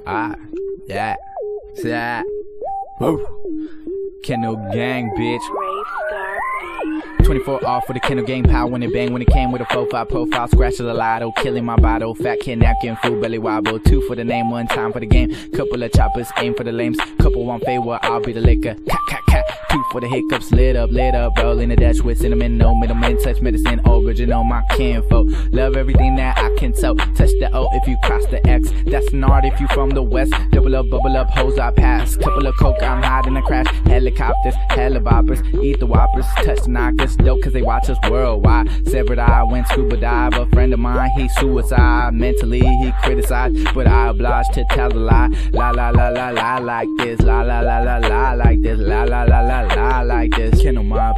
Yeah. Yeah. Woo. Kennel gang, bitch. 24 off with a Kennel gang, power when it bang, when it came with a 4-5 profile, scratch of the lotto, killing my bottle, fat kid napkin, food belly wobble, 2 for the name, 1 time for the game, couple of choppers, aim for the lames, couple one favor, I'll be the liquor, cat, cat, cat, 2 for the hiccups, lit up, roll in the dash with cinnamon, no middleman, touch medicine, original, my kinfolk, love everything that I can tell, touch the O if you cross the X, that's an art if you from the west, double up, bubble up, hoes I pass, couple of coke, I'm hiding a crash, helicopters, hella boppers, eat the whoppers, touch the knockers, dope cause they watch us worldwide, severed eye, went scuba dive, a friend of mine, he suicide, mentally he criticized, but I obliged to tell a lie, la la la la la like this, la la la la la like this, la la la la la like this, Kennel mob,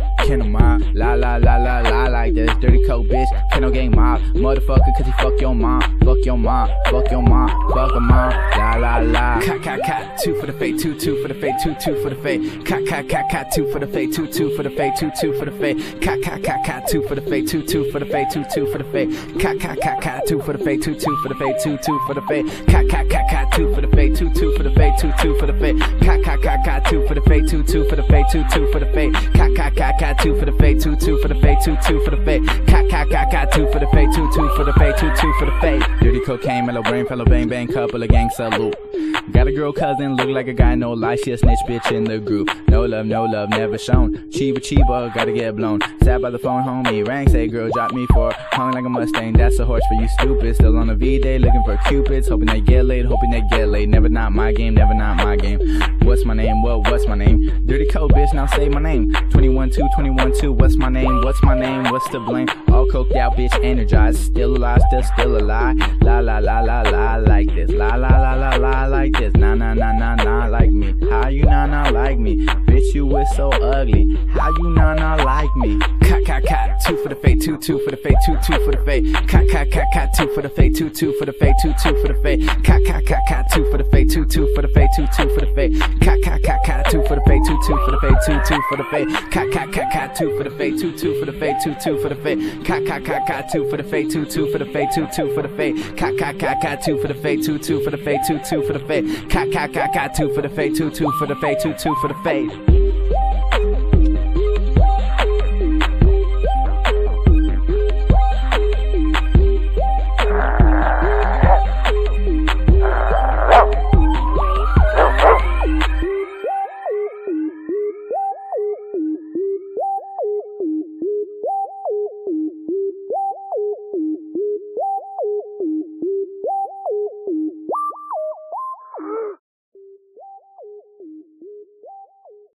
la la la la la like this, dirty coat bitch, Kennel gang mob, motherfucker cause he fuck your mom, fuck your mom, fuck your mom, fuck her mom, la la la, cat cat cat, 2 for the fade, 2 for the fade, 2 for the fade, cat cat cat cat, 2 for the fade, 2 for the fade, 2 for the fade, cat cat cat cat, 2 for the fade, 2 for the fade, 2 for the fade, cat cat cat cat, 2 for the fade, 2 for the fade, 2 for the fade, cat cat cat cat, 2 for the fade, 2 for the fade, 2 for the fade, cat cat cat cat, 2 for the fade, 2 for the fade, 2 for the fade, cat cat cat cat, 2 for the fade, 2 for the fade, 2 for the fade, cat cat cat cat, 2 for the fade, 2 for the fade, 2 for the fade, dirty cocaine, mellow brain, fellow bang bang, couple of gang salute. Got a girl cousin, look like a guy, no lie, she a snitch bitch in the group. No love, never shown. Chiba, gotta get blown. Sat by the phone, homie, rang, say girl, drop me for hung like a Mustang, that's a horse for you stupid. Still on a V-day, looking for cupids, hoping they get laid, Never not my game, never not my game. What's my name? What's my name? Dirty coat bitch, now say my name. 21-2, what's my name? What's the blame? All coked out bitch, energized, still alive, still alive. La la la la la like this, la la la la la like this, nah nah nah nah nah like me. How you nah nah like me? Bitch, you was so ugly. How you nah nah like me? Cat cat cat, 2 for the fade, 2 for the fade, 2 for the fade. Cat cat cat cat, 2 for the fade, 2 for the fade, 2 for the fade. Cat cat cat cat, 2 for the fade, 2 for the fade, 2 for the fade. Cat cat cat cat, 2 for the fade, 2 for the fade, 2 for the fade. Cat cat cat cat, 2 for the fade, 2 for the fade, 2 for the fade. Cat cat cat cat, 2 for the fade, 2 for the fade, 2 for the fade. Cat cat cat cat, 2 for the fade, 2 for the fade, 2 for the fade. Cat cat cat cat, 2 for the fade, 2 for the fade, 2 for the fade.